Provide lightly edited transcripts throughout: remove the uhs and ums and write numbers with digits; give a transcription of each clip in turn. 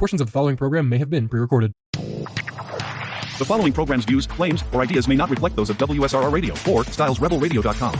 Portions of the following program may have been pre-recorded. The following program's views, claims, or ideas may not reflect those of WSRR Radio or StylesRebelRadio.com.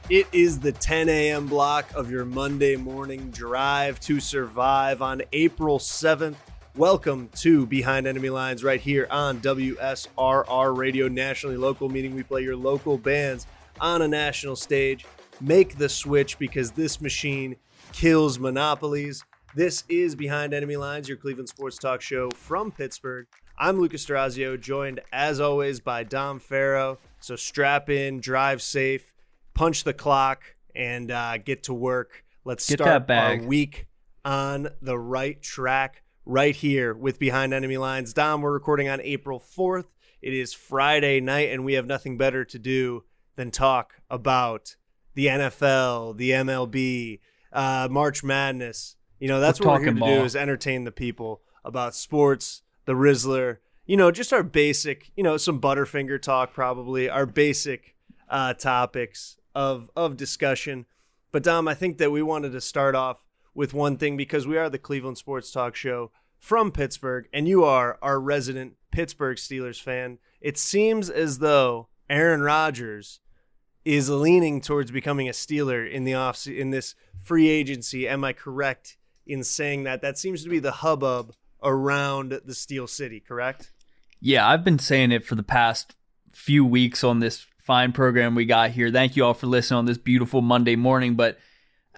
It is the 10 a.m. block of your Monday morning drive to survive on April 7th. Welcome to Behind Enemy Lines right here on WSRR Radio, nationally local, meaning we play your local bands on a national stage. Make the switch because this machine kills monopolies. This is Behind Enemy Lines, your Cleveland sports talk show from Pittsburgh. I'm Lucas Durazio, joined as always by Dom Farrow. So strap in, drive safe, punch the clock, and get to work. Let's start our week on the right track right here with Behind Enemy Lines. Dom, we're recording on April 4th. It is Friday night, and we have nothing better to do than talk about the NFL, the MLB, March Madness. You know, that's what we're here to do, is entertain the people about sports, the Rizzler, you know, just our basic, you know, some Butterfinger talk probably, our basic topics of discussion. But Dom, I think that we wanted to start off with one thing because we are the Cleveland Sports Talk Show from Pittsburgh, and you are our resident Pittsburgh Steelers fan. It seems as though Aaron Rodgers is leaning towards becoming a Steeler in this free agency. Am I correct in saying that? That seems to be the hubbub around the Steel City, correct? Yeah, I've been saying it for the past few weeks on this fine program we got here. Thank you all for listening on this beautiful Monday morning, but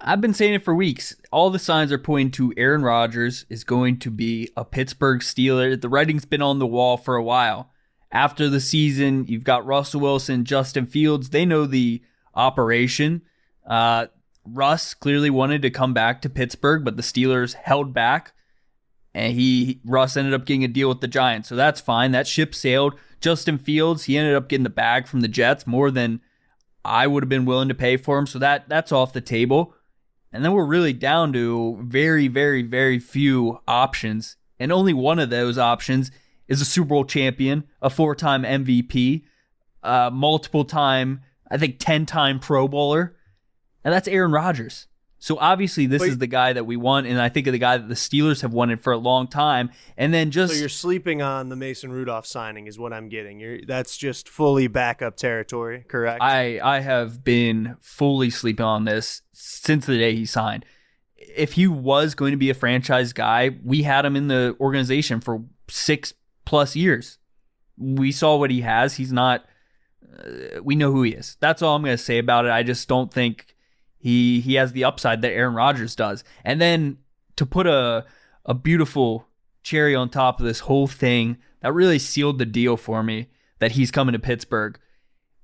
I've been saying it for weeks. All the signs are pointing to Aaron Rodgers is going to be a Pittsburgh Steeler. The writing's been on the wall for a while. After the season, you've got Russell Wilson, Justin Fields. They know the operation. Russ clearly wanted to come back to Pittsburgh, but the Steelers held back, and Russ ended up getting a deal with the Giants, so that's fine. That ship sailed. Justin Fields, he ended up getting the bag from the Jets, more than I would have been willing to pay for him, so that's off the table. And then we're really down to very, very, very few options, and only one of those options is a Super Bowl champion, a 4-time MVP, multiple-time, I think 10-time Pro Bowler, and that's Aaron Rodgers. So obviously this is the guy that we want, and I think of the guy that the Steelers have wanted for a long time. And then so you're sleeping on the Mason Rudolph signing is what I'm getting. That's just fully backup territory, correct? I have been fully sleeping on this since the day he signed. If he was going to be a franchise guy, we had him in the organization for 6+ years. We saw what he has. He's not. We know who he is. That's all I'm going to say about it. I just don't think he has the upside that Aaron Rodgers does. And then to put a beautiful cherry on top of this whole thing that really sealed the deal for me that he's coming to Pittsburgh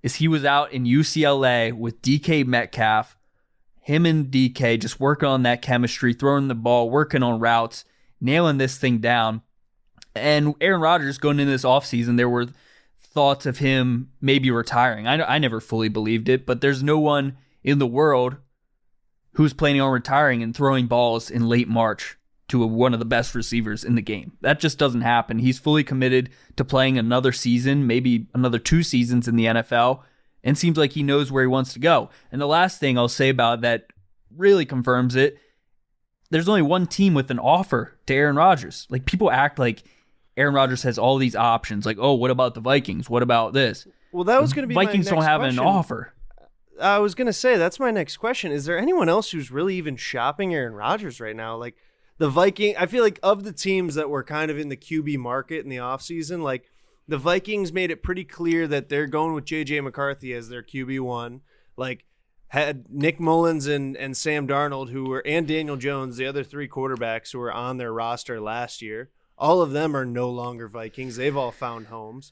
is he was out in UCLA with DK Metcalf, him and DK just working on that chemistry, throwing the ball, working on routes, nailing this thing down. And Aaron Rodgers going into this offseason, there were thoughts of him maybe retiring. I never fully believed it, but there's no one in the world who's planning on retiring and throwing balls in late March to one of the best receivers in the game. That just doesn't happen. He's fully committed to playing another season, maybe another 2 seasons in the NFL, and seems like he knows where he wants to go. And the last thing I'll say about that really confirms it, there's only one team with an offer to Aaron Rodgers. Like, people act like Aaron Rodgers has all these options. Like, oh, what about the Vikings? What about this? Well, that was going to be Vikings my next don't have question. an offer. I was going to say, that's my next question. Is there anyone else who's really even shopping Aaron Rodgers right now? Like the Vikings, I feel like of the teams that were kind of in the QB market in the offseason, like the Vikings made it pretty clear that they're going with J.J. McCarthy as their QB1. Like had Nick Mullins and Sam Darnold, and Daniel Jones, the other 3 quarterbacks who were on their roster last year. All of them are no longer Vikings. They've all found homes.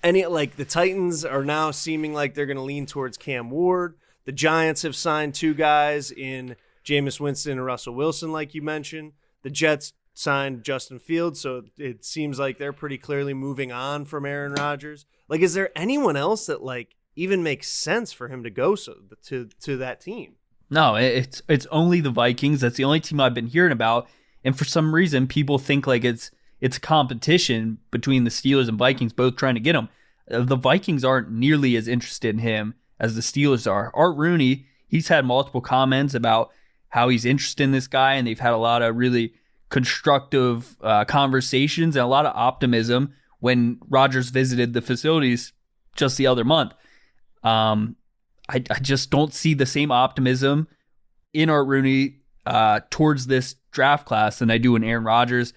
The Titans are now seeming like they're going to lean towards Cam Ward. The Giants have signed 2 guys in Jameis Winston and Russell Wilson, like you mentioned. The Jets signed Justin Fields, so it seems like they're pretty clearly moving on from Aaron Rodgers. Like, is there anyone else that like even makes sense for him to go to that team? No, it's only the Vikings. That's the only team I've been hearing about. And for some reason, people think like it's a competition between the Steelers and Vikings both trying to get him. The Vikings aren't nearly as interested in him as the Steelers are. Art Rooney, he's had multiple comments about how he's interested in this guy, and they've had a lot of really constructive conversations and a lot of optimism when Rodgers visited the facilities just the other month. I just don't see the same optimism in Art Rooney towards this draft class than I do in Aaron Rodgers.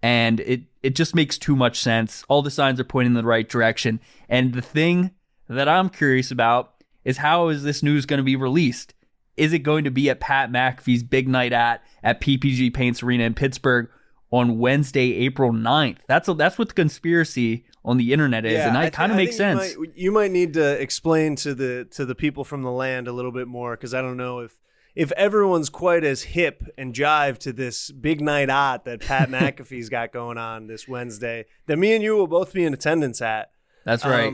And it just makes too much sense. All the signs are pointing in the right direction. And the thing that I'm curious about is, how is this news going to be released? Is it going to be at Pat McAfee's big night at PPG Paints Arena in Pittsburgh on Wednesday, April 9th? That's what the conspiracy on the internet is, and it kind of makes sense. You might need to explain to the people from the land a little bit more, because I don't know if everyone's quite as hip and jive to this big night out that Pat McAfee's got going on this Wednesday that me and you will both be in attendance at. That's right.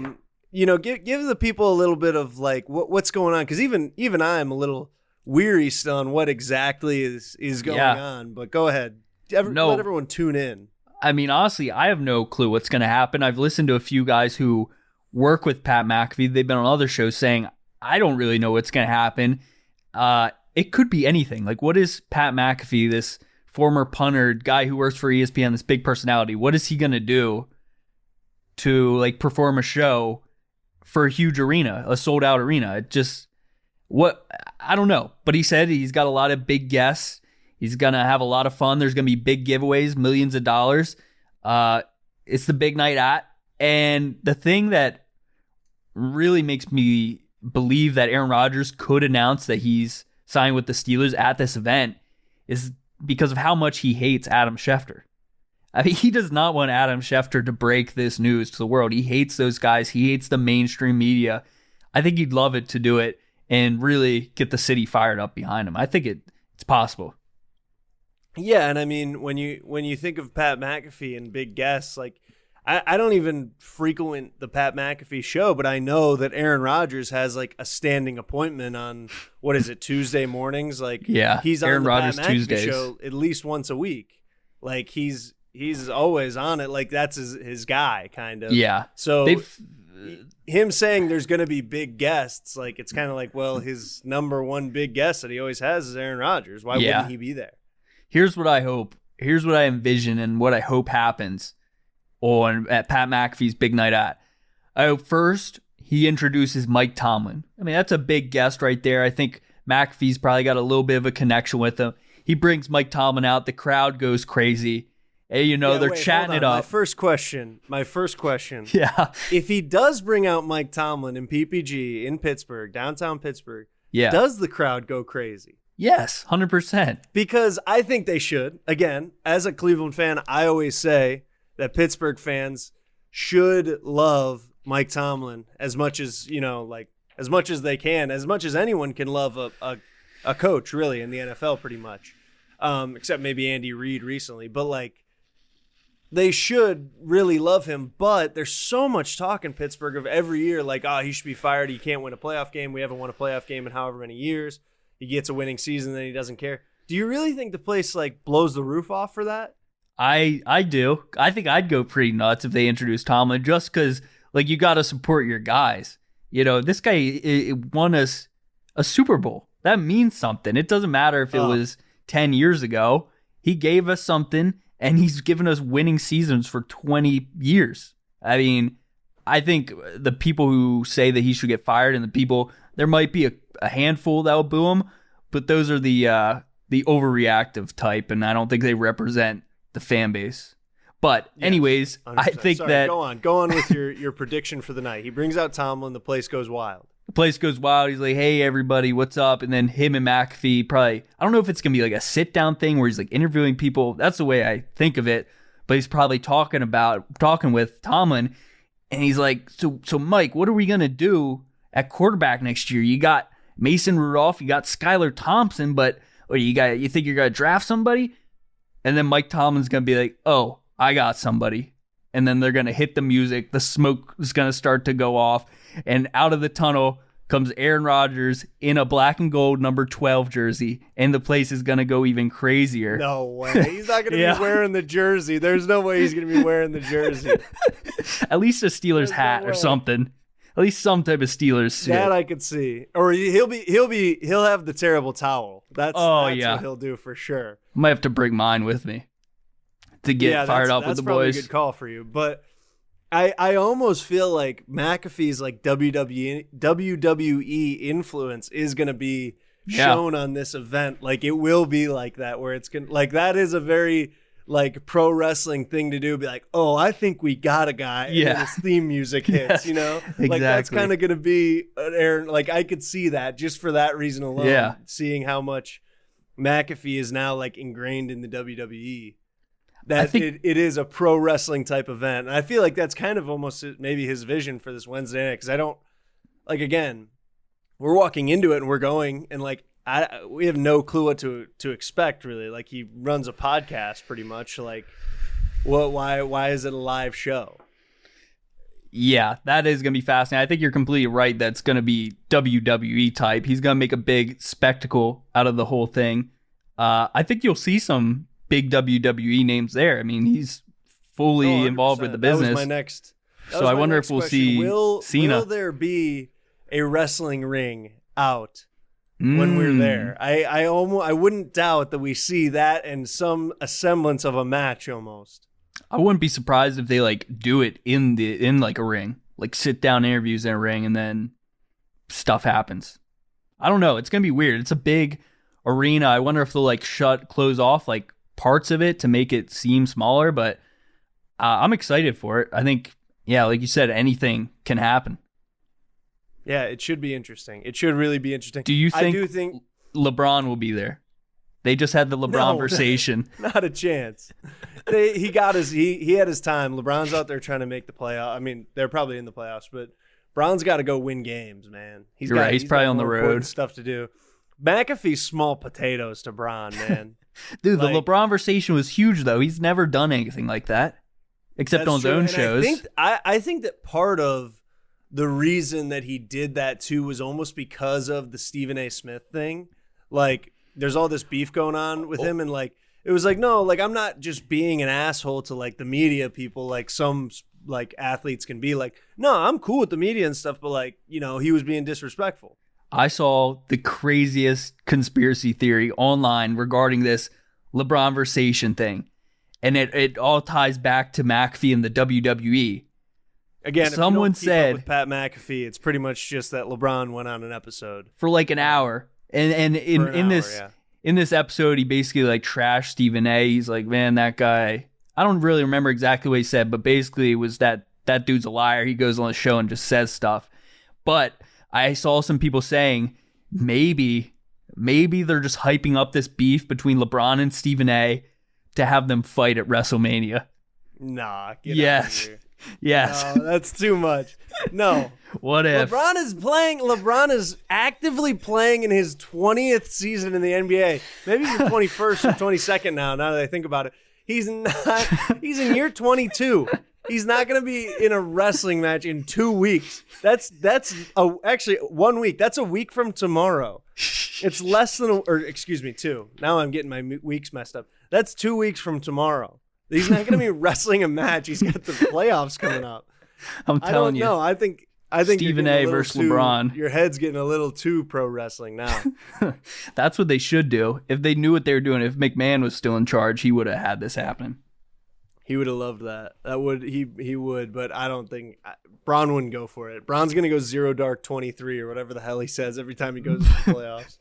Give the people a little bit of like what's going on, because even I'm a little weary still on what exactly is going on. But go ahead, let everyone tune in. I mean, honestly, I have no clue what's going to happen. I've listened to a few guys who work with Pat McAfee. They've been on other shows saying, I don't really know what's going to happen. It could be anything. Like, what is Pat McAfee, this former punter guy who works for ESPN, this big personality, what is he going to do to like perform a show for a huge arena, a sold out arena? I don't know. But he said he's got a lot of big guests. He's going to have a lot of fun. There's going to be big giveaways, millions of dollars. It's the big night at. And the thing that really makes me believe that Aaron Rodgers could announce that he's signed with the Steelers at this event is because of how much he hates Adam Schefter. I mean, he does not want Adam Schefter to break this news to the world. He hates those guys. He hates the mainstream media. I think he'd love it to do it and really get the city fired up behind him. I think it's possible. Yeah, and I mean, when you think of Pat McAfee and big guests, like I don't even frequent the Pat McAfee show, but I know that Aaron Rodgers has like a standing appointment on, what is it, Tuesday mornings? Like, he's on Aaron the Rodgers Pat McAfee Tuesdays show at least once a week. Like he's always on it. Like that's his guy, kind of. Yeah. So him saying there's going to be big guests, like it's kind of like, well, his number one big guest that he always has is Aaron Rodgers. Why wouldn't he be there? Here's what I hope. Here's what I envision and what I hope happens at Pat McAfee's big night at. I hope first he introduces Mike Tomlin. I mean, that's a big guest right there. I think McAfee's probably got a little bit of a connection with him. He brings Mike Tomlin out. The crowd goes crazy. And, they're chatting it up. My first question. Yeah. If he does bring out Mike Tomlin in PPG in Pittsburgh, downtown Pittsburgh, does the crowd go crazy? Yes, 100%. Because I think they should. Again, as a Cleveland fan, I always say that Pittsburgh fans should love Mike Tomlin as much as, as much as they can, as much as anyone can love a coach, really, in the NFL pretty much, except maybe Andy Reid recently. But, they should really love him. But there's so much talk in Pittsburgh of every year, he should be fired. He can't win a playoff game. We haven't won a playoff game in however many years. He gets a winning season, then he doesn't care. Do you really think the place blows the roof off for that? I do. I think I'd go pretty nuts if they introduced Tomlin, just because you got to support your guys. This guy won us a Super Bowl. That means something. It doesn't matter if it was 10 years ago. He gave us something, and he's given us winning seasons for 20 years. I mean, I think the people who say that he should get fired and the people, there might be a handful that will boo him, but those are the overreactive type, and I don't think they represent the fan base. But anyways, 100%. I think that... Go on with your prediction for the night. He brings out Tomlin, the place goes wild. The place goes wild. He's like, hey, everybody, what's up? And then him and McAfee probably, I don't know if it's going to be a sit-down thing where he's interviewing people. That's the way I think of it. But he's probably talking with Tomlin, and he's like, so Mike, what are we going to do at quarterback next year? You got Mason Rudolph, you got Skylar Thompson, but you think you're going to draft somebody? And then Mike Tomlin's going to be like, oh, I got somebody. And then they're going to hit the music. The smoke is going to start to go off. And out of the tunnel comes Aaron Rodgers in a black and gold number 12 jersey, and the place is going to go even crazier. No way. He's not going to be wearing the jersey. There's no way he's going to be wearing the jersey. At least a Steelers hat or something. At least some type of Steelers suit. That I could see. Or he'll have the terrible towel. That's what he'll do for sure. Might have to bring mine with me to get fired up with the boys. That's probably a good call for you. But I almost feel like McAfee's like WWE influence is going to be shown on this event. Like it will be like that, where it's going to, like, that is a very like pro wrestling thing to do. Be like, oh, I think we got a guy. And then his theme music hits, you know, exactly. Like that's kind of going to be an Aaron. Like I could see that just for that reason alone. Yeah. Seeing how much McAfee is now like ingrained in the WWE. That it is a pro wrestling type event. And I feel like that's kind of almost maybe his vision for this Wednesday night. Because I don't, like, again, we're walking into it and we're going and like, we have no clue what to expect really. Like he runs a podcast pretty much. Like why is it a live show? Yeah, that is going to be fascinating. I think you're completely right. That's going to be WWE type. He's going to make a big spectacle out of the whole thing. I think you'll see some big WWE names there. I mean, he's fully involved with the business. That was my next. So I wonder if we'll see Cena. Will there be a wrestling ring out when we're there? I wouldn't doubt that we see that and a semblance of a match almost. I wouldn't be surprised if they like do it in like a ring, like sit down interviews in a ring, and then stuff happens. I don't know. It's gonna be weird. It's a big arena. I wonder if they'll like close off like parts of it to make it seem smaller. But I'm excited for it. I think, like you said, anything can happen. Yeah, it should be interesting. It should really be interesting. Do you think, I do think LeBron will be there? They just had the LeBron conversation. Not a chance. He had his time. LeBron's out there trying to make the playoff. I mean, they're probably in the playoffs, but Bron's got to go win games, man. You're right. He's probably on the road. Stuff to do. McAfee's small potatoes to Bron, man. Dude, the LeBron conversation was huge, though. He's never done anything like that, except on his own shows. I think that part of the reason that he did that too was almost because of the Stephen A. Smith thing. Like, there's all this beef going on with him, and like it was like, no, like I'm not just being an asshole to like the media people, like some like athletes can be. Like, no, I'm cool with the media and stuff, but like, you know, he was being disrespectful. I saw the craziest conspiracy theory online regarding this LeBron conversation thing, and it all ties back to McAfee and the WWE. Again, someone if you don't keep said up with Pat McAfee, it's pretty much just that LeBron went on an episode for like an hour, and in this episode, he basically like trashed Stephen A. He's like, man, that guy. I don't really remember exactly what he said, but basically it was that dude's a liar. He goes on the show and just says stuff. But I saw some people saying maybe they're just hyping up this beef between LeBron and Stephen A. to have them fight at WrestleMania. Nah, get out of here. Yes. No, that's too much. No. What if? LeBron is actively playing in his 20th season in the NBA. Maybe he's 21st or 22nd now that I think about it. He's in year 22. He's not going to be in a wrestling match in 2 weeks. That's actually 1 week. That's a week from tomorrow. It's less than, excuse me, 2. Now I'm getting my weeks messed up. That's 2 weeks from tomorrow. He's not going to be wrestling a match. He's got the playoffs coming up. I'm telling you. No, I think Stephen A. versus LeBron. Your head's getting a little too pro wrestling now. That's what they should do. If they knew what they were doing, if McMahon was still in charge, he would have had this happen. He would have loved that. He would, but I don't think Bron wouldn't go for it. Bron's gonna go 0 Dark 23 or whatever the hell he says every time he goes to the playoffs.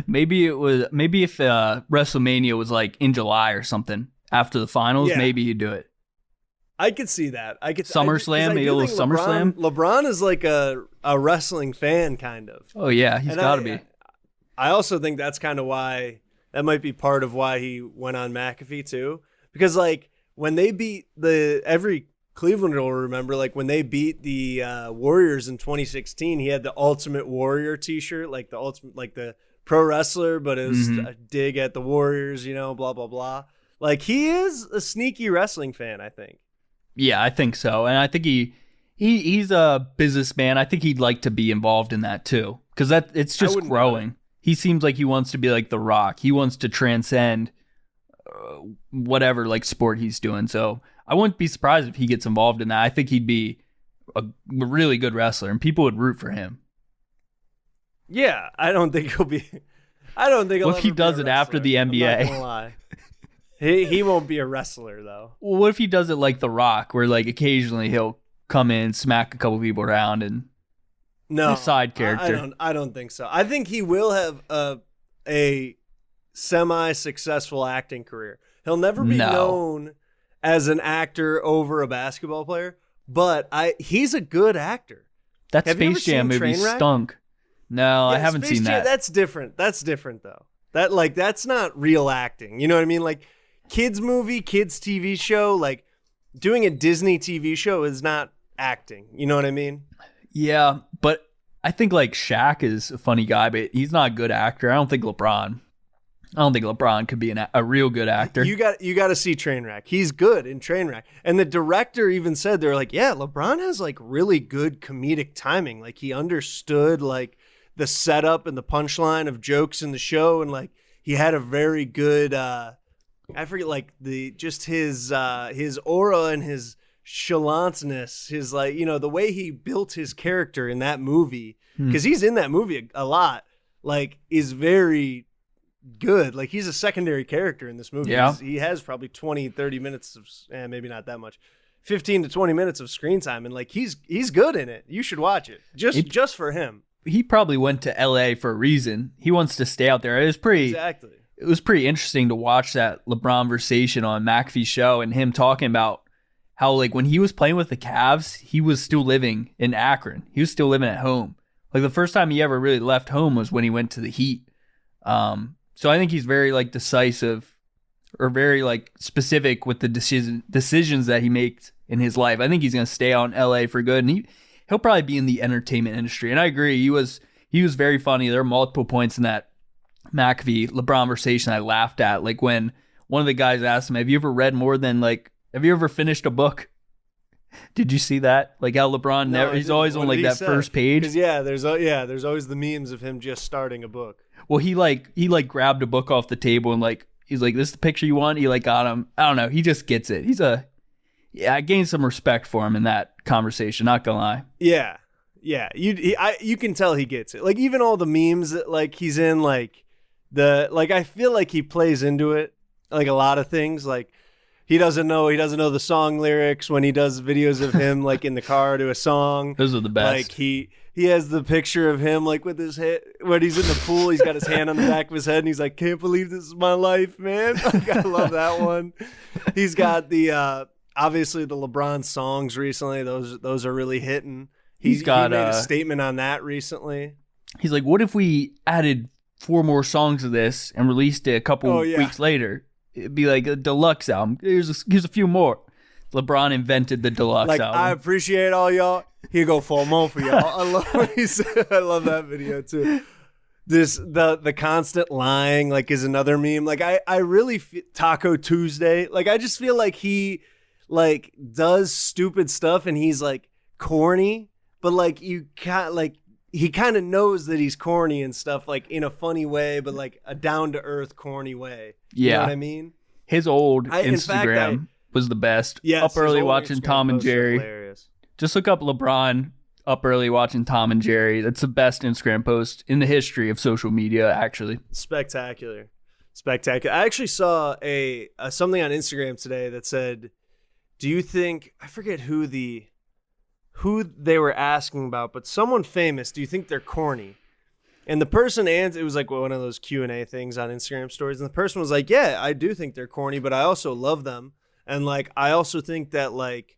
Maybe if WrestleMania was like in July or something after the finals, maybe he'd do it. I could see that. SummerSlam, maybe a little SummerSlam. LeBron is like a wrestling fan, kind of. Oh yeah, he's got to be. I also think that's kind of why that might be part of why he went on McAfee too, because like when they beat every Clevelander will remember, like when they beat the Warriors in 2016, he had the Ultimate Warrior T-shirt, like the ultimate, like the pro wrestler, but it was a dig at the Warriors, you know, blah blah blah. Like he is a sneaky wrestling fan, I think. Yeah, I think so, and I think he He's a businessman. I think he'd like to be involved in that too, because it's just growing. He seems like he wants to be like The Rock. He wants to transcend whatever like sport he's doing. So I wouldn't be surprised if he gets involved in that. I think he'd be a really good wrestler, and people would root for him. Yeah, I don't think he'll be. I don't think. What if he does it after the NBA? I'm not gonna lie. He won't be a wrestler though. Well, what if he does it like The Rock, where like occasionally he'll come in, smack a couple people around, and no side character? I don't think so. I think he will have a semi-successful acting career. He'll never be known as an actor over a basketball player, but he's a good actor. That Space Jam movie stunk. No, I haven't seen that. That's different. That's different though. That's not real acting. You know what I mean? Like kids movie, kids TV show, like doing a Disney TV show is not acting. You know what I mean? Yeah, but I think like Shaq is a funny guy, but he's not a good actor. I don't think LeBron could be a real good actor. You got to see Trainwreck. He's good in Trainwreck. And the director even said, they're like, yeah, LeBron has like really good comedic timing. Like he understood like the setup and the punchline of jokes in the show, and like he had a very good I forget like his aura and his chalantness, his like, you know, the way he built his character in that movie, because he's in that movie a lot, like is very good. Like he's a secondary character in this movie. Yeah. He has probably 20-30 minutes of maybe not that much, 15 to 20 minutes of screen time, and like he's good in it. You should watch it just for him. He probably went to LA for a reason. He wants to stay out there. It was pretty interesting to watch that LeBron conversation on McAfee's show, and him talking about how like when he was playing with the Cavs, he was still living in Akron. He was still living at home. Like the first time he ever really left home was when he went to the Heat. So I think he's very like decisive or very like specific with the decisions that he makes in his life. I think he's going to stay out in LA for good, and he'll probably be in the entertainment industry. And I agree, he was very funny. There are multiple points in that McAfee LeBron conversation I laughed at, like when one of the guys asked him, have you ever finished a book? Did you see that? Like how LeBron he's always on like that first page. There's always the memes of him just starting a book. Well, he grabbed a book off the table and like he's like, this is the picture you want? He like got him. I don't know. He just gets it. I gained some respect for him in that conversation, not gonna lie. Yeah. You can tell he gets it. Like even all the memes that like he's in, like I feel like he plays into it, like a lot of things. Like he doesn't know the song lyrics when he does videos of him like in the car to a song. Those are the best. Like he has the picture of him like with his head when he's in the pool. He's got his hand on the back of his head and he's like, "Can't believe this is my life, man." Like, I love that one. He's got the obviously the LeBron songs recently. Those are really hitting. He made a statement on that recently. He's like, "What if we added 4 more songs of this and released it a couple weeks later? It'd be like a deluxe album. Here's a few more." LeBron invented the deluxe album. I appreciate all y'all. Here go 4 more for y'all. I love what he said. I love that video too. The constant lying like is another meme. Like I really Taco Tuesday. Like I just feel like he like does stupid stuff and he's like corny, but like you can't like. He kind of knows that he's corny and stuff, like in a funny way, but like a down to earth corny way. You know what I mean? His old Instagram was the best. Yes, up early watching Tom and Jerry. Hilarious. Just look up LeBron up early watching Tom and Jerry. That's the best Instagram post in the history of social media, actually. Spectacular. I actually saw something on Instagram today that said, do you think, I forget who they were asking about, but someone famous, do you think they're corny? And the person answered, it was like one of those Q&A things on Instagram stories, and the person was like, yeah, I do think they're corny, but I also love them. And like I also think that like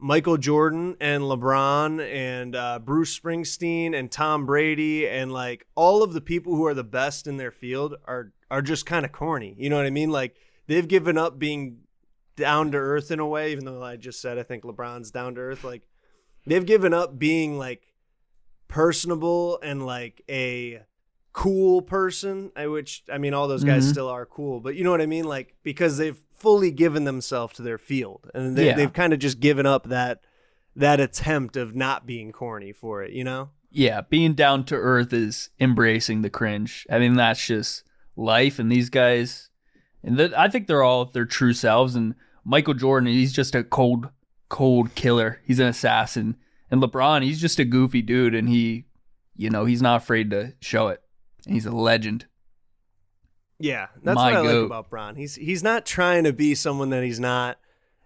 Michael Jordan and LeBron and Bruce Springsteen and Tom Brady and like all of the people who are the best in their field are just kind of corny. You know what I mean? Like they've given up being down to earth in a way, even though I just said I think LeBron's down to earth. Like they've given up being like personable and like a cool person, which I mean all those guys still are cool, but you know what I mean, like because they've fully given themselves to their field and they've kind of just given up that that attempt of not being corny for it, you know? Yeah, being down to earth is embracing the cringe. I mean, that's just life. And these guys, I think they're all their true selves. And Michael Jordan, he's just a cold killer. He's an assassin. And LeBron, he's just a goofy dude. And he's not afraid to show it. And he's a legend. Yeah, that's what I like about Bron. He's not trying to be someone that he's not.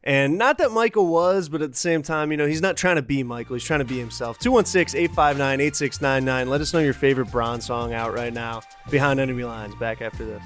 And not that Michael was, but at the same time, he's not trying to be Michael. He's trying to be himself. 216-859-8699. Let us know your favorite Bron song out right now. Behind Enemy Lines. Back after this.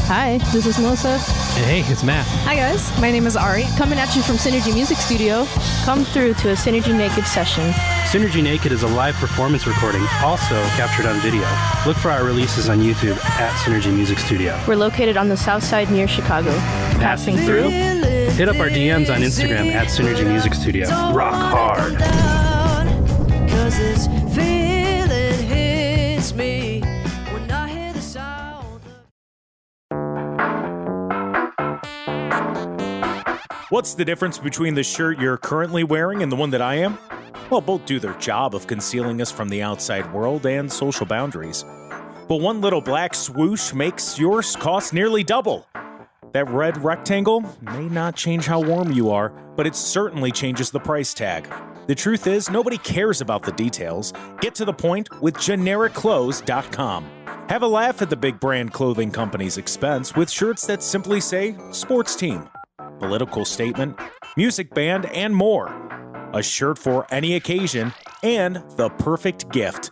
Hi, this is Melissa. And hey, it's Matt. Hi guys, my name is Ari. Coming at you from Synergy Music Studio. Come through to a Synergy Naked session. Synergy Naked is a live performance recording, also captured on video. Look for our releases on YouTube at Synergy Music Studio. We're located on the south side near Chicago. Passing through. Hit up our DMs on Instagram at Synergy Music Studio. Rock hard. What's the difference between the shirt you're currently wearing and the one that I am? Well, both do their job of concealing us from the outside world and social boundaries. But one little black swoosh makes yours cost nearly double. That red rectangle may not change how warm you are, but it certainly changes the price tag. The truth is, nobody cares about the details. Get to the point with GenericClothes.com. Have a laugh at the big brand clothing company's expense with shirts that simply say sports team, political statement, music band, and more. A shirt for any occasion and the perfect gift.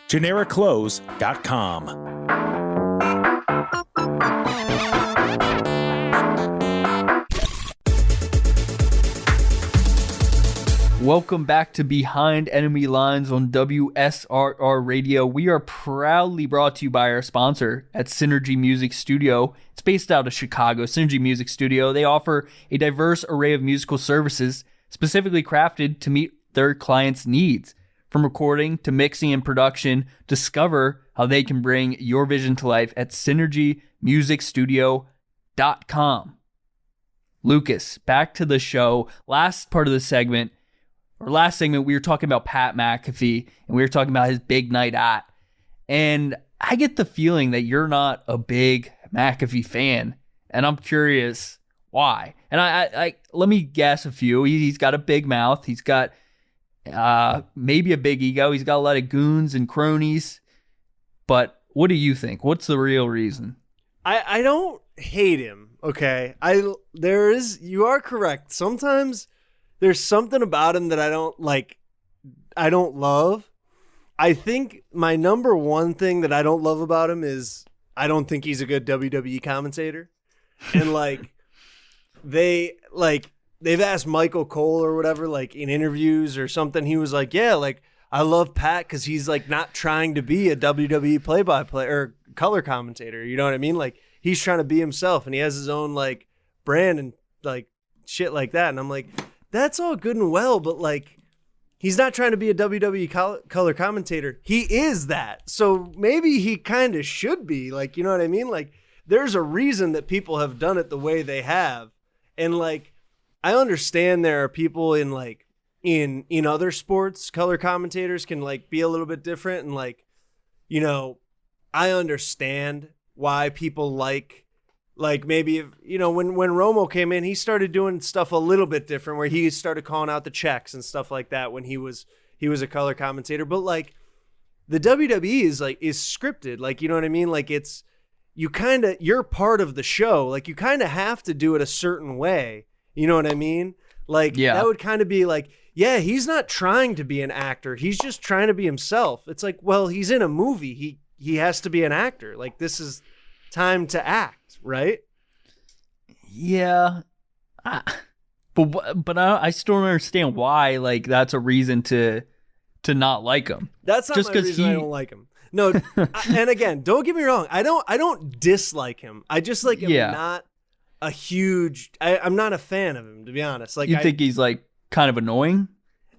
GenericClothes.com. Welcome back to Behind Enemy Lines on WSRR Radio. We are proudly brought to you by our sponsor at Synergy Music Studio. It's based out of Chicago. Synergy Music Studio. They offer a diverse array of musical services specifically crafted to meet their clients' needs. From recording to mixing and production, discover how they can bring your vision to life at synergymusicstudio.com. Lucas, back to the show. Last segment, we were talking about Pat McAfee, and we were talking about his big night at. And I get the feeling that you're not a big McAfee fan, and I'm curious why. And I let me guess a few. He's got a big mouth. He's got maybe a big ego. He's got a lot of goons and cronies. But what do you think? What's the real reason? I don't hate him, okay? You are correct. Sometimes there's something about him that I don't love. I think my number one thing that I don't love about him is I don't think he's a good WWE commentator. And they've asked Michael Cole or whatever, in interviews or something. He was like, yeah, I love Pat because he's not trying to be a WWE play-by-play or color commentator. You know what I mean? He's trying to be himself, and he has his own brand and shit like that. And I'm like, that's all good and well, but he's not trying to be a WWE color commentator. He is that. So maybe he kind of should be, you know what I mean? There's a reason that people have done it the way they have. And I understand there are people in in other sports, color commentators can be a little bit different. And I understand why people maybe if, when Romo came in, he started doing stuff a little bit different where he started calling out the checks and stuff like that when he was a color commentator. But the WWE is scripted, you know what I mean? It's you're part of the show. You kind of have to do it a certain way. You know what I mean? Yeah. That would kind of be yeah, he's not trying to be an actor. He's just trying to be himself. It's well, he's in a movie. He has to be an actor. This is time to act, right? Yeah. But I still don't understand why that's a reason to not like him. That's not just my reason I don't like him. No, and again, don't get me wrong. I don't dislike him. I just am not a huge. I'm not a fan of him, to be honest. You think he's kind of annoying?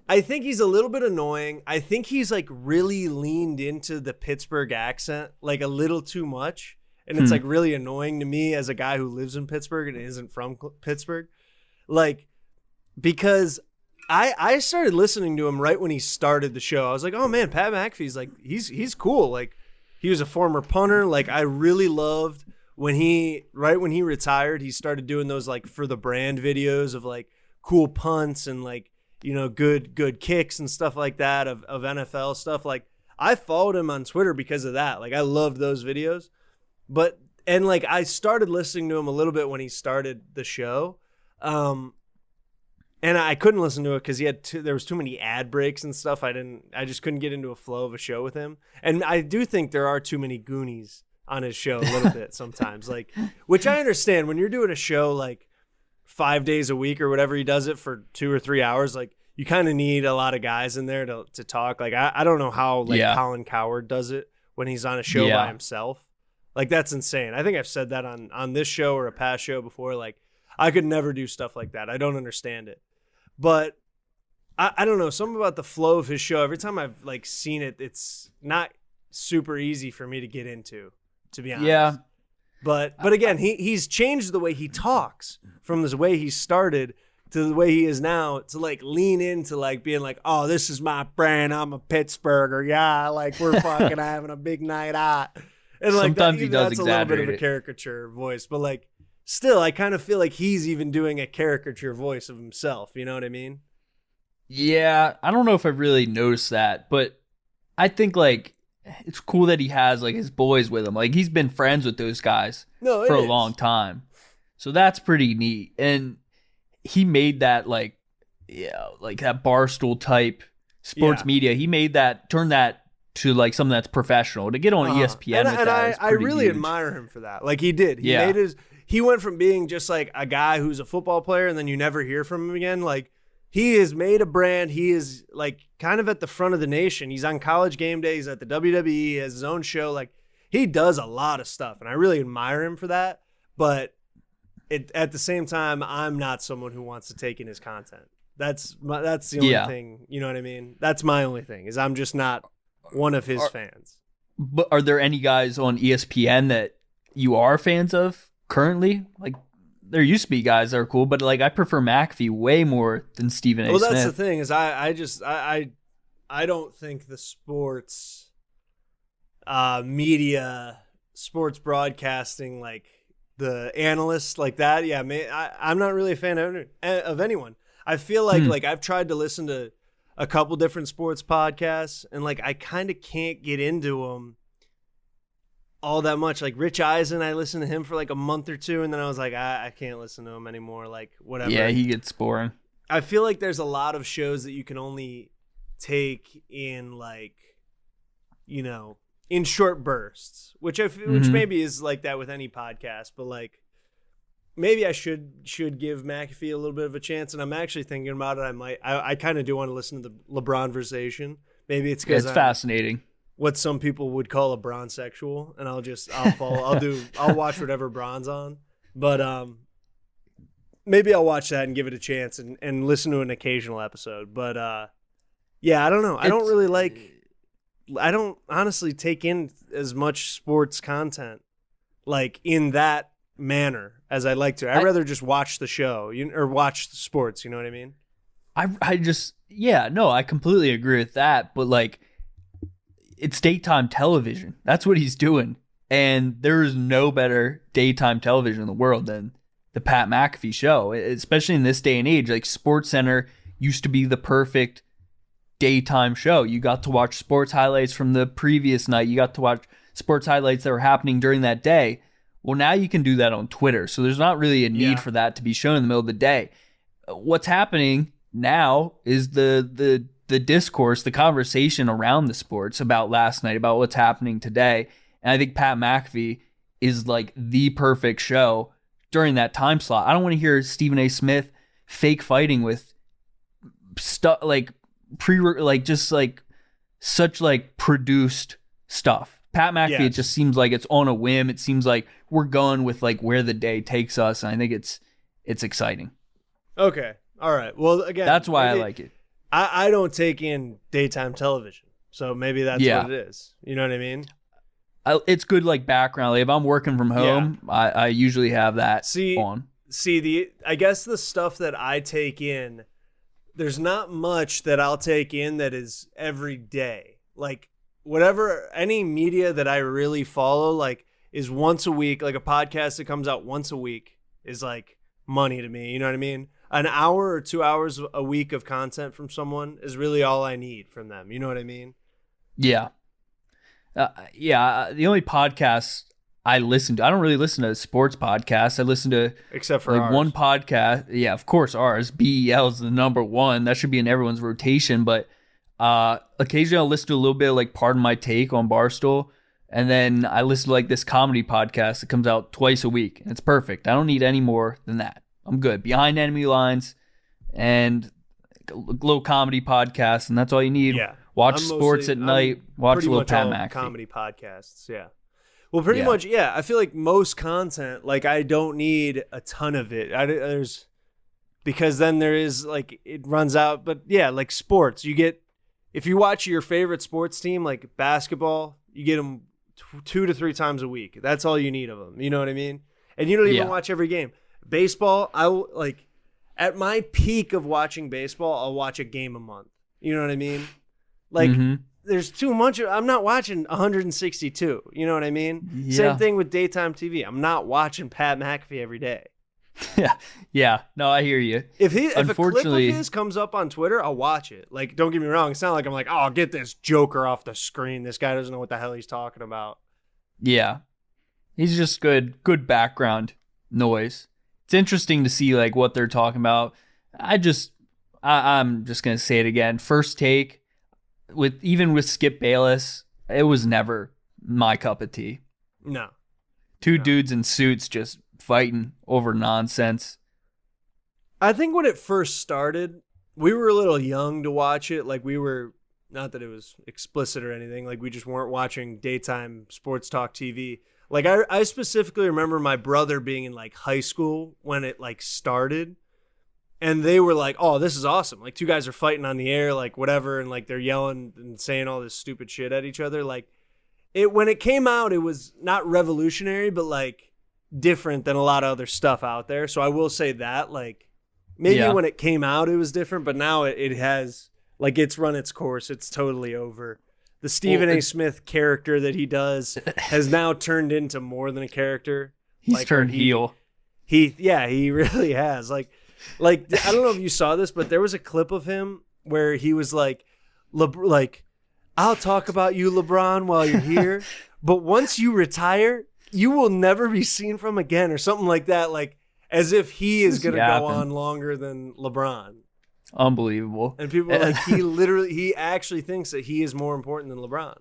I think he's a little bit annoying. I think he's really leaned into the Pittsburgh accent a little too much. and it's like really annoying to me as a guy who lives in Pittsburgh and isn't from Pittsburgh. Like, because I started listening to him right when he started the show. I was like, oh man, Pat McAfee's like, he's cool. Like, he was a former punter. Like, I really loved when he retired, he started doing those like for the brand videos of like cool punts and like, you know, good kicks and stuff like that of NFL stuff. Like, I followed him on Twitter because of that. Like, I loved those videos. And like, I started listening to him a little bit when he started the show. And I couldn't listen to it because there was too many ad breaks and stuff. I just couldn't get into a flow of a show with him. And I do think there are too many Goonies on his show a little bit sometimes, like, which I understand when you're doing a show like 5 days a week or whatever he does it for 2 or 3 hours, like you kind of need a lot of guys in there to talk. Like, I don't know how like Colin Cowherd does it when he's on a show by himself. Like, that's insane. I think I've said that on this show or a past show before. Like, I could never do stuff like that. I don't understand it. But I don't know, something about the flow of his show. Every time I've like seen it, it's not super easy for me to get into, to be honest. Yeah. But again, he's changed the way he talks from the way he started to the way he is now, to like lean into like being like, oh, this is my brand. I'm a Pittsburgher. Yeah, like we're fucking having a big night out. And like sometimes he does that's a little bit of a it. caricature voice, but like still, I kind of feel like he's even doing a caricature voice of himself. You know what I mean? Yeah, I don't know if I really noticed that, but I think like it's cool that he has like his boys with him. Like, he's been friends with those guys for a long time. So that's pretty neat. And he made that like that Barstool type sports media. He made that, turned that to like something that's professional, to get on ESPN with that. I really admire him for that. Like, he did. He went from being just like a guy who's a football player and then you never hear from him again. Like, he has made a brand. He is like kind of at the front of the nation. He's on College Game Day. He's at the WWE. He has his own show. Like, he does a lot of stuff, and I really admire him for that. But at the same time, I'm not someone who wants to take in his content. That's the only thing. You know what I mean? That's my only thing, is I'm just not one of his fans. But are there any guys on ESPN that you are fans of currently? Like, there used to be guys that are cool, but like I prefer McAfee way more than Stephen A. Smith. Well, that's the thing, is I don't think the sports media, sports broadcasting, like the analysts like that. Yeah, I'm not really a fan of anyone. I feel like like I've tried to listen to a couple different sports podcasts, and like I kind of can't get into them all that much. Like Rich Eisen, I listened to him for like a month or two, and then I was like, I can't listen to him anymore. Like, whatever. Yeah, he gets boring. I feel like there's a lot of shows that you can only take in like, you know, in short bursts, which maybe is like that with any podcast, but like maybe I should give McAfee a little bit of a chance. And I'm actually thinking about it. I kind of do want to listen to the LeBronversation. Maybe it's because it's fascinating. What some people would call a bronsexual, and I'll watch whatever Bron's on. But maybe I'll watch that and give it a chance and listen to an occasional episode. But yeah, I don't know. I don't honestly take in as much sports content like in that manner as I'd like to. I'd rather just watch the show or watch the sports. You know what I mean? I completely agree with that. But like, it's daytime television. That's what he's doing. And there is no better daytime television in the world than the Pat McAfee show, especially in this day and age. Like, SportsCenter used to be the perfect daytime show. You got to watch sports highlights from the previous night. You got to watch sports highlights that were happening during that day. Well, now you can do that on Twitter. So there's not really a need for that to be shown in the middle of the day. What's happening now is the discourse, the conversation around the sports about last night, about what's happening today. And I think Pat McAfee is like the perfect show during that time slot. I don't want to hear Stephen A. Smith fake fighting with stuff like such produced stuff. Pat McAfee, it just seems like it's on a whim. It seems like we're going with like where the day takes us. And I think it's exciting. Okay. All right. Well, again, that's why I like it. I don't take in daytime television, so maybe that's what it is. You know what I mean? it's good like background. Like if I'm working from home, I usually have that on. I guess the stuff that I take in, there's not much that I'll take in that is every day. Like any media that I really follow, like is once a week, like a podcast that comes out once a week is like money to me. You know what I mean? An hour or 2 hours a week of content from someone is really all I need from them. You know what I mean? Yeah. The only podcasts I listen to, I don't really listen to sports podcasts. I listen to except for like ours. one podcast. Yeah, of course ours. BEL is the number one. That should be in everyone's rotation. But occasionally I'll listen to a little bit of like Pardon My Take on Barstool. And then I listen to like this comedy podcast that comes out twice a week. And it's perfect. I don't need any more than that. I'm good. Behind Enemy Lines and a little comedy podcast, and that's all you need. Yeah. Watch sports at night. Watch a little Pat McAfee. Comedy podcasts, yeah. Well, pretty much, yeah. I feel like most content, like I don't need a ton of it. Because then there is like it runs out. But yeah, like sports, if you watch your favorite sports team, like basketball, you get them 2 to 3 times a week. That's all you need of them. You know what I mean? And you don't even watch every game. Baseball, at my peak of watching baseball, I'll watch a game a month. You know what I mean? Like, there's too much. I'm not watching 162. You know what I mean? Yeah. Same thing with daytime TV. I'm not watching Pat McAfee every day. Yeah. No, I hear you. If a clip of his comes up on Twitter, I'll watch it. Like, don't get me wrong. It's not like I'm like, oh, get this joker off the screen. This guy doesn't know what the hell he's talking about. Yeah. He's just good background noise. It's interesting to see like what they're talking about. I'm just gonna say it again. First Take with Skip Bayless, it was never my cup of tea. No. Two dudes in suits just fighting over nonsense. I think when it first started, we were a little young to watch it. Like we were, not that it was explicit or anything. Like we just weren't watching daytime sports talk TV. Like I specifically remember my brother being in like high school when it like started, and they were like, "Oh, this is awesome! Like 2 guys are fighting on the air, like whatever, and like they're yelling and saying all this stupid shit at each other." Like when it came out, it was not revolutionary, but like different than a lot of other stuff out there. So I will say that like maybe when it came out, it was different, but now it has like it's run its course. It's totally over. The Stephen A. Smith character that he does has now turned into more than a character. He's turned heel. He really has. Like I don't know if you saw this, but there was a clip of him where he was like, I'll talk about you, LeBron, while you're here, but once you retire, you will never be seen from again, or something like that. Like as if he is going to go on longer than LeBron. Unbelievable. And people are like, he actually thinks that he is more important than LeBron.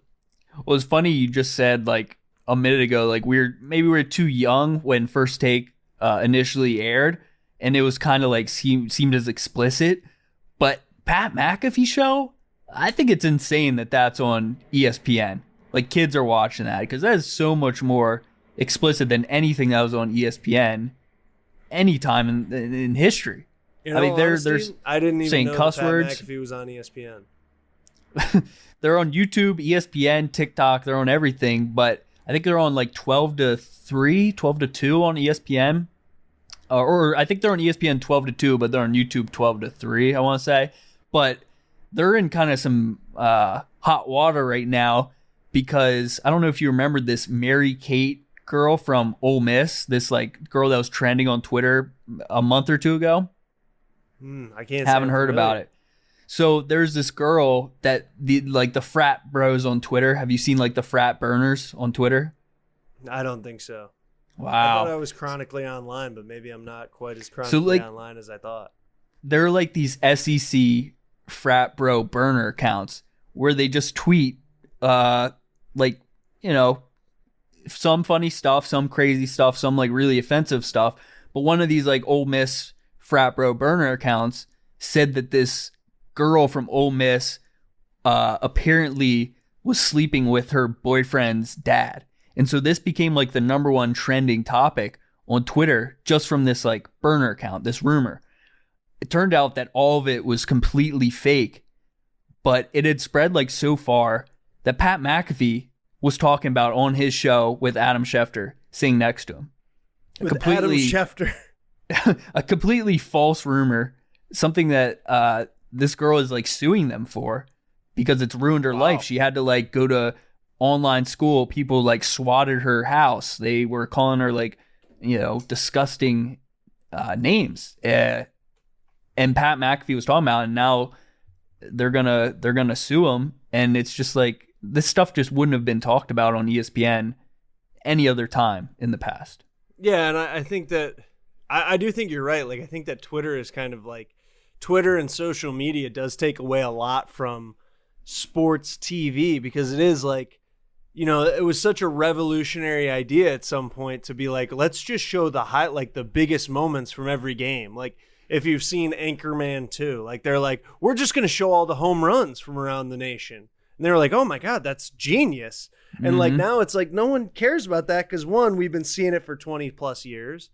Well, it's funny you just said like a minute ago, like we're too young when First Take initially aired, and it was kind of like seemed as explicit. But Pat McAfee show, I think it's insane that that's on ESPN. Like kids are watching that because that is so much more explicit than anything that was on ESPN anytime in history. I mean, there's I didn't even saying know cuss that words. Pat McAfee was on ESPN. They're on YouTube, ESPN, TikTok. They're on everything, but I think they're on like 12 to 2 on ESPN. Or I think they're on ESPN 12 to 2, but they're on YouTube 12 to 3, I want to say. But they're in kind of some hot water right now because I don't know if you remember this Mary Kate girl from Ole Miss, this like girl that was trending on Twitter a month or 2 ago. I can't. Haven't heard about it. So there's this girl that the frat bros on Twitter. Have you seen like the frat burners on Twitter? I don't think so. Wow. I thought I was chronically online, but maybe I'm not quite as chronically online as I thought. There are like these SEC frat bro burner accounts where they just tweet like, you know, some funny stuff, some crazy stuff, some like really offensive stuff. But one of these like Ole Miss frat bro burner accounts said that this girl from Ole Miss apparently was sleeping with her boyfriend's dad. And so this became like the number one trending topic on Twitter just from this like burner account, this rumor. It turned out that all of it was completely fake, but it had spread like so far that Pat McAfee was talking about on his show with Adam Schefter sitting next to him. With Adam Schefter. A completely false rumor, something that this girl is like suing them for because it's ruined her life. She had to like go to online school. People like swatted her house. They were calling her like, disgusting names. And Pat McAfee was talking about, and now they're gonna sue him. And it's just like, this stuff just wouldn't have been talked about on ESPN any other time in the past. Yeah, and I think that I do think you're right. Like, I think that Twitter is kind of like, Twitter and social media does take away a lot from sports TV, because it is like, it was such a revolutionary idea at some point to be like, let's just show the biggest moments from every game. Like, if you've seen Anchorman 2, like, they're like, we're just going to show all the home runs from around the nation. And they were like, oh my God, that's genius. And like, now it's like, no one cares about that because, one, we've been seeing it for 20 plus years.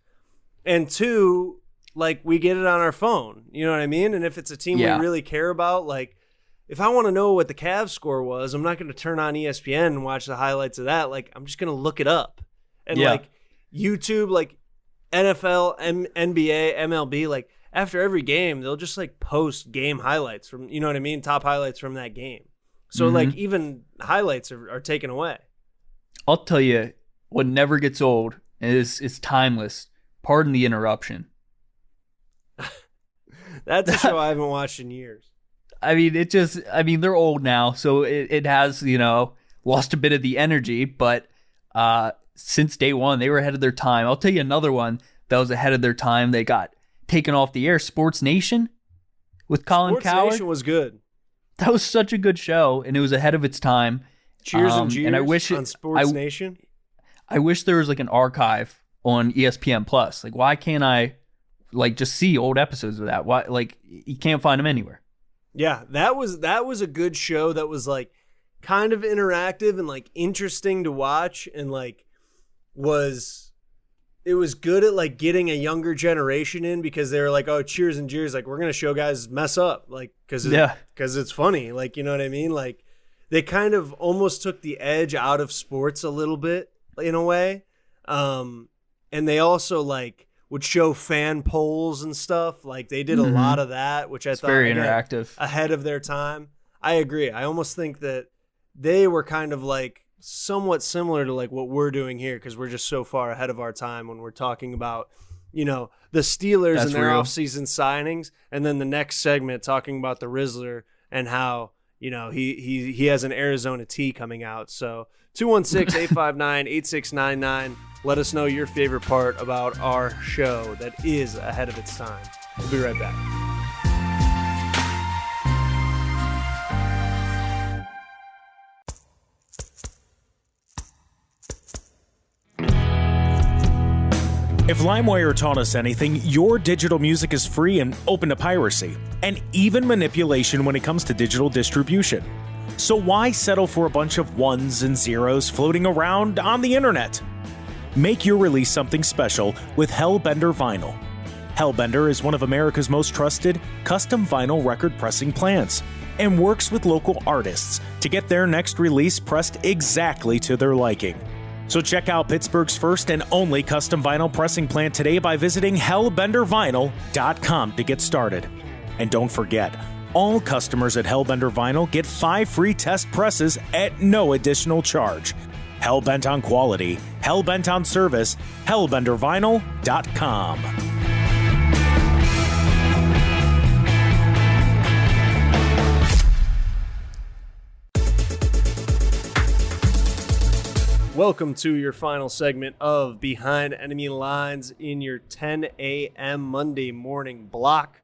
And two, like, we get it on our phone. You know what I mean? And if it's a team we really care about, like, if I want to know what the Cavs score was, I'm not going to turn on ESPN and watch the highlights of that. Like, I'm just going to look it up. And like YouTube, like NFL, NBA, MLB, like after every game, they'll just like post game highlights from, you know what I mean? Top highlights from that game. So like even highlights are taken away. I'll tell you what never gets old is timeless. Pardon the interruption. That's a show I haven't watched in years. I mean, they're old now, so it has, lost a bit of the energy, but since day one, they were ahead of their time. I'll tell you another one that was ahead of their time. They got taken off the air, Sports Nation with Colin Cowherd. Sports Nation was good. That was such a good show, and it was ahead of its time. Cheers and jeers and I wish on Sports Nation. I wish there was like an archive on ESPN Plus. Like, why can't I like just see old episodes of that? Why, like, you can't find them anywhere. Yeah, that was a good show that was like kind of interactive and like interesting to watch, and like it was good at like getting a younger generation in, because they were like, oh, cheers and jeers, like, we're gonna show guys mess up, like, because it's funny, like, you know what I mean? Like, they kind of almost took the edge out of sports a little bit in a way, and they also like would show fan polls and stuff. Like, they did a lot of that, which I thought very interactive, ahead of their time. I agree. I almost think that they were kind of like somewhat similar to like what we're doing here, because we're just so far ahead of our time when we're talking about, the Steelers and their offseason signings, and then the next segment talking about the Rizzler and how, he has an Arizona tea coming out. So 216-859-8699. Let us know your favorite part about our show that is ahead of its time. We'll be right back. If LimeWire taught us anything, your digital music is free and open to piracy, and even manipulation when it comes to digital distribution. So why settle for a bunch of ones and zeros floating around on the internet? Make your release something special with Hellbender Vinyl. Hellbender is one of America's most trusted custom vinyl record pressing plants and works with local artists to get their next release pressed exactly to their liking. So check out Pittsburgh's first and only custom vinyl pressing plant today by visiting hellbendervinyl.com to get started. And don't forget, all customers at Hellbender Vinyl get 5 free test presses at no additional charge. Hellbent on quality, hellbent on service, hellbendervinyl.com. Welcome to your final segment of Behind Enemy Lines in your 10 a.m. Monday morning block.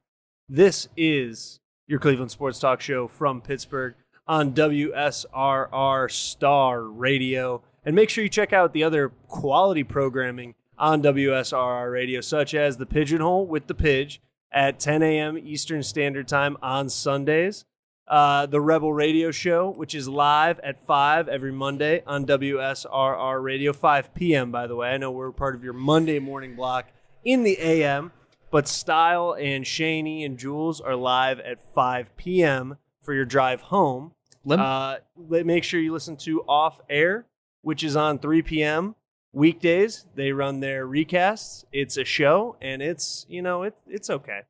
This is your Cleveland Sports Talk Show from Pittsburgh on WSRR Star Radio. And make sure you check out the other quality programming on WSRR Radio, such as The Pigeonhole with The Pidge at 10 a.m. Eastern Standard Time on Sundays. The Rebel Radio Show, which is live at 5 every Monday on WSRR Radio, 5 p.m., by the way. I know we're part of your Monday morning block in the a.m., but Style and Shaney and Jules are live at 5 p.m. for your drive home. Make sure you listen to Off Air which is on 3 p.m. weekdays. They run their recasts. It's a show, and it's okay.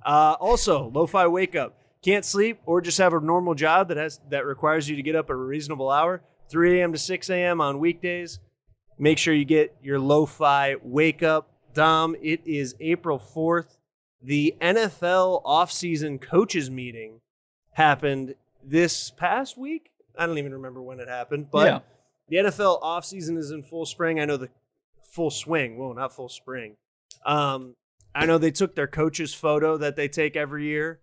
Also, Lo-Fi Wake Up. Can't sleep or just have a normal job that requires you to get up at a reasonable hour, 3 a.m. to 6 a.m. on weekdays. Make sure you get your Lo-Fi Wake Up. Dom, it is April 4th. The NFL offseason coaches meeting happened this past week. I don't even remember when it happened, but the NFL offseason is in full spring. I know the full swing. Whoa, not full spring. I know they took their coaches photo that they take every year,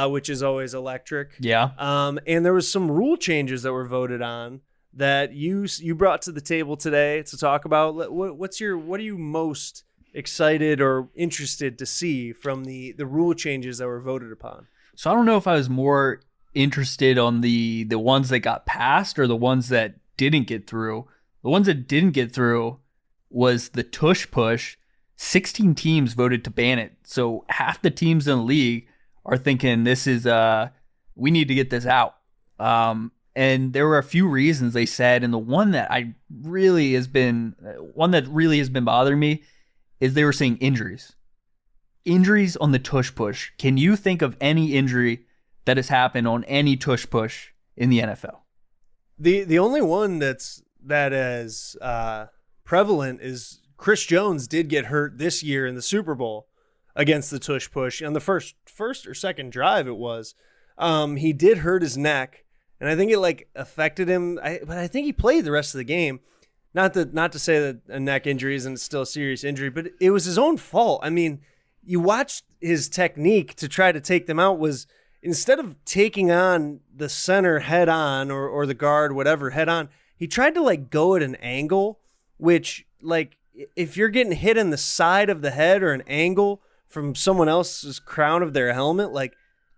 which is always electric. Yeah. And there was some rule changes that were voted on that you brought to the table today to talk about. What are you most excited or interested to see from the rule changes that were voted upon? So I don't know if I was more interested on the ones that got passed or the ones that didn't get through. The ones that didn't get through was the tush push. 16 teams voted to ban it. So half the teams in the league are thinking this is we need to get this out. And there were a few reasons they said, and the one that really has been bothering me is they were saying injuries. Injuries on the tush push. Can you think of any injury that has happened on any tush push in the NFL? The only one that is prevalent is Chris Jones did get hurt this year in the Super Bowl against the tush push. On the first or second drive it was. He did hurt his neck, and I think it affected him. But I think he played the rest of the game. Not to say that a neck injury isn't still a serious injury, but it was his own fault. I mean, you watched his technique to try to take them out was instead of taking on the center head on or the guard, whatever, head on, he tried to go at an angle, which if you're getting hit in the side of the head or an angle from someone else's crown of their helmet,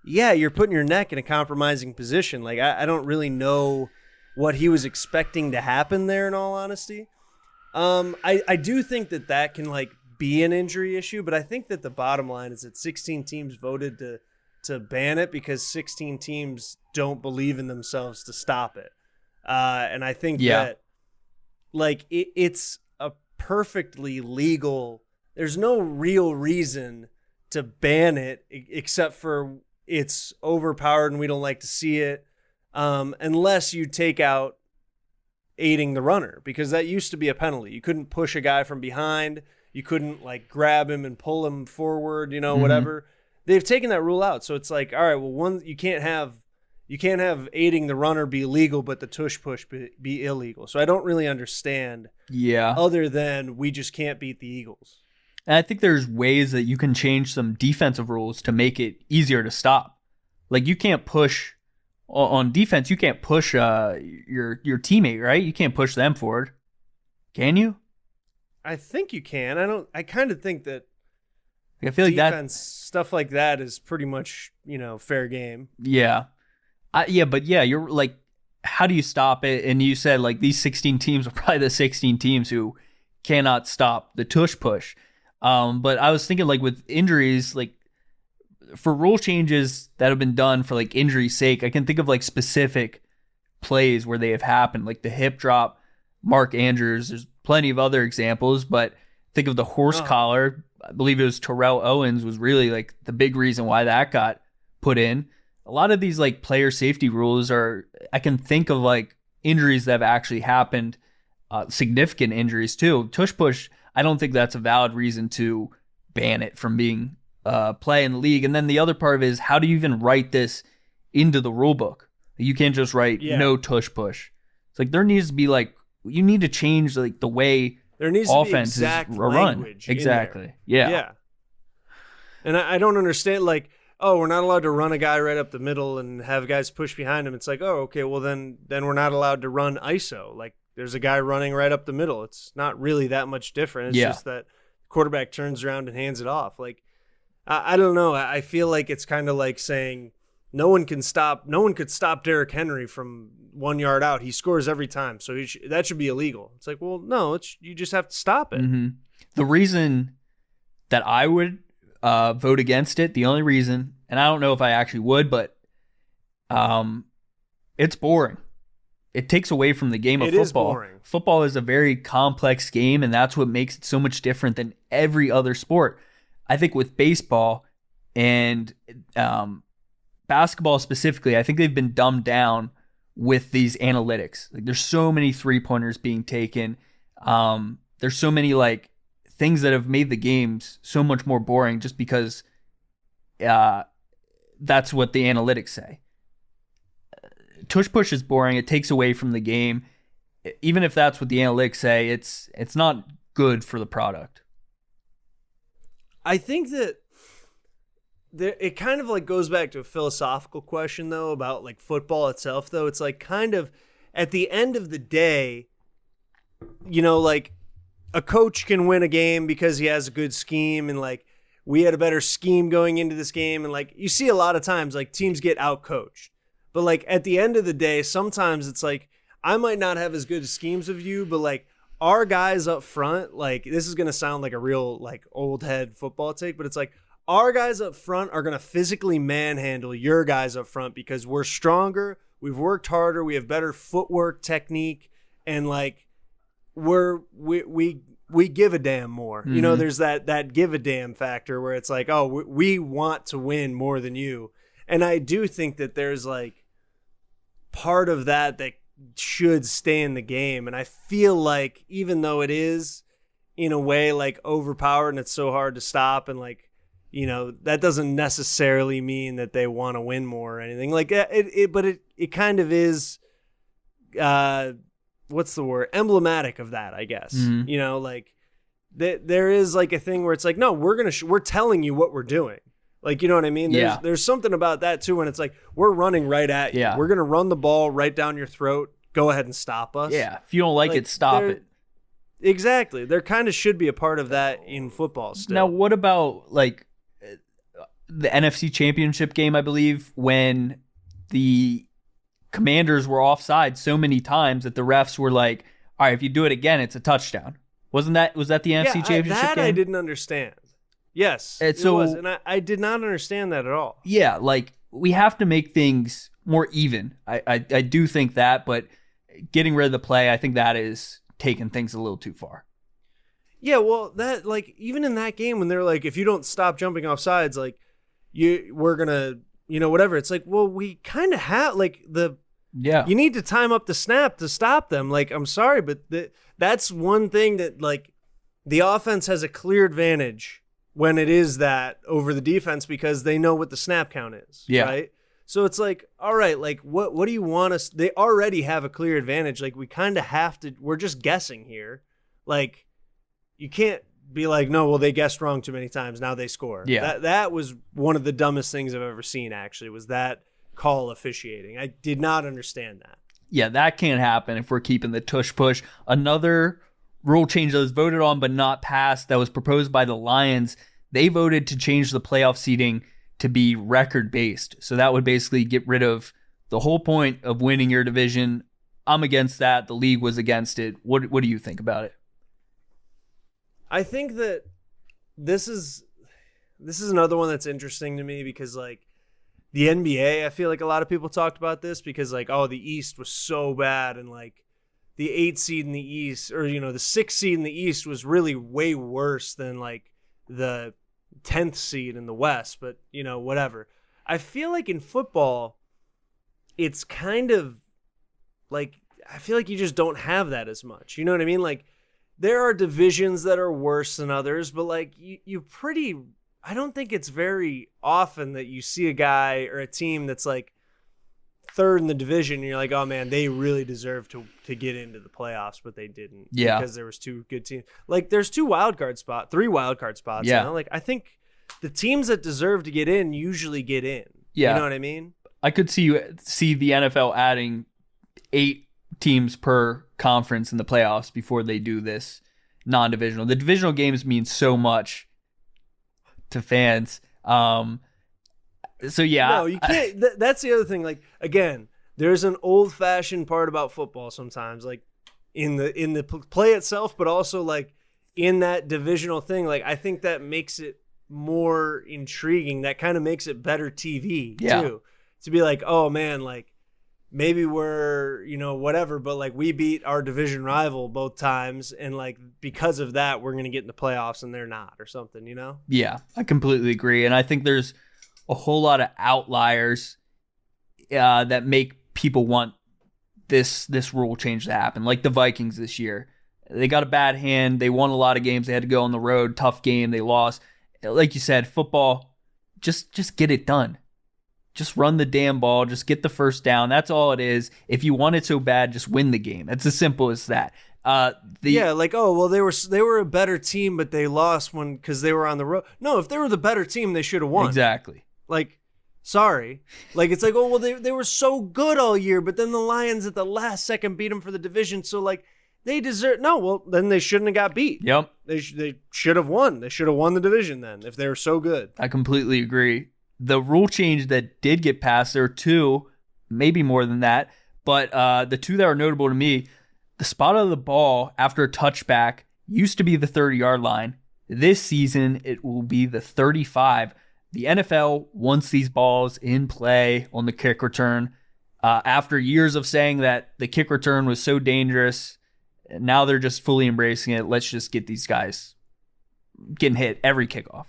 you're putting your neck in a compromising position. I don't really know what he was expecting to happen there, in all honesty. I do think that can be an injury issue, but I think that the bottom line is that 16 teams voted to ban it because 16 teams don't believe in themselves to stop it. And I think that it's a perfectly legal, there's no real reason to ban it except for it's overpowered and we don't like to see it. Unless you take out aiding the runner, because that used to be a penalty. You couldn't push a guy from behind. You couldn't grab him and pull him forward, whatever. They've taken that rule out. So it's all right, well, you can't have aiding the runner be illegal, but the tush push be illegal. So I don't really understand. Yeah. Other than we just can't beat the Eagles. And I think there's ways that you can change some defensive rules to make it easier to stop. You can't push on defense. You can't push your teammate, right? You can't push them forward. Can you? I think you can. I kind of think that I feel like defense stuff like that is pretty much, fair game. Yeah. You're how do you stop it? And you said these 16 teams are probably the 16 teams who cannot stop the tush push. But I was thinking with injuries, for rule changes that have been done for injury's sake, I can think of specific plays where they have happened, the hip drop, Mark Andrews. There's plenty of other examples, but think of the horse collar. I believe it was Terrell Owens was really the big reason why that got put in. A lot of these player safety rules I can think of injuries that have actually happened, significant injuries too. Tush push, I don't think that's a valid reason to ban it from being play in the league. And then the other part of it is, how do you even write this into the rule book? You can't just write no tush push. It's there needs to be you need to change the way there needs offense to be exact is run. Exactly. Yeah. And I don't understand we're not allowed to run a guy right up the middle and have guys push behind him. It's okay, well then we're not allowed to run ISO. There's a guy running right up the middle. It's not really that much different. It's just that quarterback turns around and hands it off. I don't know. I feel it's kind of saying no one could stop Derrick Henry from 1 yard out. He scores every time, so that should be illegal. It's well, no, you just have to stop it. Mm-hmm. The reason that I would vote against it, the only reason, and I don't know if I actually would, but it's boring. it takes away from the game of It is football. boring. Football is a very complex game, and that's what makes it so much different than every other sport. I think with baseball and basketball specifically, I think they've been dumbed down with these analytics. Like, there's so many 3-pointers being taken. There's so many like things that have made the games so much more boring just because that's what the analytics say. Tush push is boring. It takes away from the game. Even if that's what the analytics say, it's not good for the product. I think that it kind of like goes back to a philosophical question though about like football itself though. It's like kind of at the end of the day, you know, like a coach can win a game because he has a good scheme and like we had a better scheme going into this game. And like you see a lot of times like teams get out coached. But like at the end of the day, sometimes it's like I might not have as good schemes of you, but like our guys up front, like this is going to sound like a real like old head football take, but it's like our guys up front are going to physically manhandle your guys up front because we're stronger, we've worked harder, we have better footwork technique, and like we give a damn more. Mm-hmm. You know, there's that give a damn factor where it's like, oh, we want to win more than you. And I do think that there's like part of that should stay in the game. And I feel like even though it is in a way like overpowered and it's so hard to stop and like, you know, that doesn't necessarily mean that they want to win more or anything like that. But it kind of is, what's the word? Emblematic of that, I guess. Mm-hmm. You know, like there is like a thing where it's like, no, we're telling you what we're doing. Like, you know what I mean? There's something about that too when it's like we're running right at you. Yeah. We're going to run the ball right down your throat. Go ahead and stop us. Yeah. If you don't like it, stop it. Exactly. There kind of should be a part of that in football still. Now, what about like the NFC Championship game, I believe, when the Commanders were offside so many times that the refs were like, all right, if you do it again, it's a touchdown. Was that the NFC Championship game? I didn't understand. Yes, it was. And I did not understand that at all. Yeah, like we have to make things more even. I do think that, but getting rid of the play, I think that is taking things a little too far. Yeah, well, that like even in that game when they're like, if you don't stop jumping off sides, like we're gonna, you know, whatever. It's like, well, we kind of have like you need to time up the snap to stop them. Like, I'm sorry, but that's one thing that like the offense has a clear advantage when it is that over the defense because they know what the snap count is. Yeah. Right. So it's like, all right, like what do you want us? They already have a clear advantage. Like we kind of have to, we're just guessing here. Like you can't be like, no, well, they guessed wrong too many times. Now they score. Yeah. That was one of the dumbest things I've ever seen actually was that call officiating. I did not understand that. Yeah. That can't happen if we're keeping the tush push. Another rule change that was voted on but not passed that was proposed by the Lions. They voted to change the playoff seeding to be record-based. So that would basically get rid of the whole point of winning your division. I'm against that. The league was against it. What do you think about it? I think that this is another one that's interesting to me because like the NBA, I feel like a lot of people talked about this because like, oh, the East was so bad and like the 8th seed in the East, or, you know, the 6th seed in the East was really way worse than like the 10th seed in the West, but, you know, whatever. I feel like in football, it's kind of like, I feel like you just don't have that as much. You know what I mean? Like, there are divisions that are worse than others, but like, I don't think it's very often that you see a guy or a team that's like, third in the division, and you're like, oh man, they really deserve to get into the playoffs, but they didn't. Yeah, because there was two good teams. Like there's three wild card spots. Yeah, now. Like I think the teams that deserve to get in usually get in. Yeah, you know what I mean. I could see the NFL adding 8 teams per conference in the playoffs before they do this non-divisional. The divisional games mean so much to fans. So yeah, no, you can't. That's the other thing. Like again, there's an old-fashioned part about football sometimes, like in the play itself, but also like in that divisional thing. Like I think that makes it more intriguing. That kind of makes it better TV too. To be like, oh man, like maybe we're, whatever, but like we beat our division rival both times. And like, because of that, we're going to get in the playoffs and they're not or something, Yeah, I completely agree. And I think there's a whole lot of outliers that make people want this rule change to happen. Like the Vikings this year. They got a bad hand. They won a lot of games. They had to go on the road. Tough game. They lost. Like you said, football, just get it done. Just run the damn ball. Just get the first down. That's all it is. If you want it so bad, just win the game. It's as simple as that. They were a better team, but they lost because they were on the road. No, if they were the better team, they should have won. Exactly. Like, sorry. Like, it's like, they were so good all year, but then the Lions at the last second beat them for the division. So, like, they deserve. No, well, then they shouldn't have got beat. Yep. They should have won. They should have won the division then if they were so good. I completely agree. The rule change that did get passed, there are two, maybe more than that, but the two that are notable to me, the spot of the ball after a touchback used to be the 30-yard line. This season, it will be the 35. The NFL wants these balls in play on the kick return. After years of saying that the kick return was so dangerous, now they're just fully embracing it. Let's just get these guys getting hit every kickoff.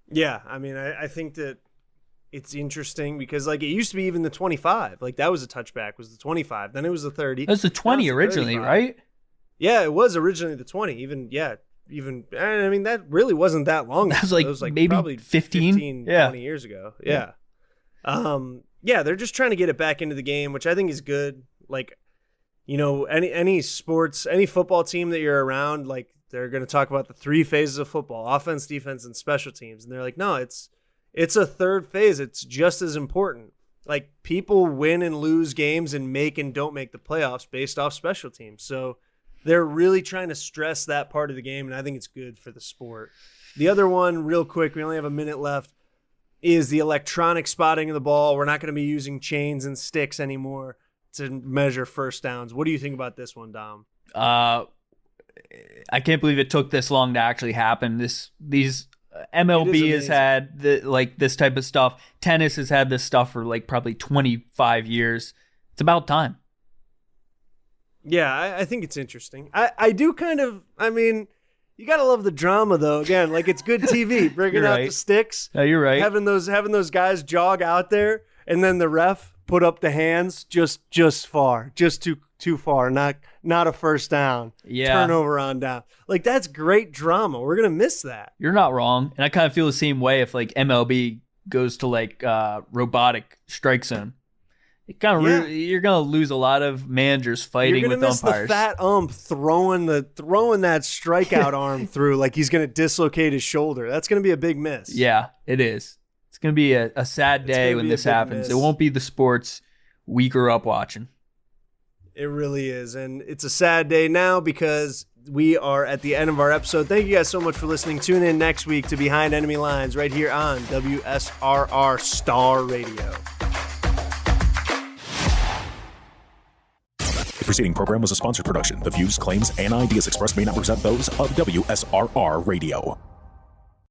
Yeah, I mean, I think that it's interesting because, like, it used to be even the 25. Like, that was a touchback, was the 25. Then it was the 30. It was the 20 originally, right? Yeah, it was originally the 20. I mean, that really wasn't that long ago. That was like maybe probably 15 20 years ago. Yeah. They're just trying to get it back into the game, which I think is good. Like, any sports, any football team that you're around, like, they're going to talk about the three phases of football: offense, defense, and special teams. And they're like, no, it's a third phase. It's just as important. Like, people win and lose games and make and don't make the playoffs based off special teams. So they're really trying to stress that part of the game, and I think it's good for the sport. The other one, real quick, we only have a minute left, is the electronic spotting of the ball. We're not going to be using chains and sticks anymore to measure first downs. What do you think about this one, Dom? I can't believe it took this long to actually happen. These MLB has had this type of stuff. Tennis has had this stuff for like probably 25 years. It's about time. Yeah, I think it's interesting. I do kind of, I mean, you got to love the drama, though. Again, like, it's good TV, bringing out the sticks. No, you're right. Having those guys jog out there, and then the ref put up the hands just far, just too far, not a first down. Yeah. Turnover on down. Like, that's great drama. We're going to miss that. You're not wrong. And I kind of feel the same way if, like, MLB goes to, like, robotic strike zone. It kind of you're gonna lose a lot of managers fighting with umpires. You're gonna miss the fat throwing that strikeout arm through like he's gonna dislocate his shoulder. That's gonna be a big miss. Yeah, it is. It's gonna be a sad day when this happens. It won't be the sports we grew up watching. It really is, and it's a sad day now because we are at the end of our episode. Thank you guys so much for listening. Tune in next week to Behind Enemy Lines right here on WSRR Star Radio. The preceding program was a sponsored production. The views, claims, and ideas expressed may not represent those of WSRR Radio.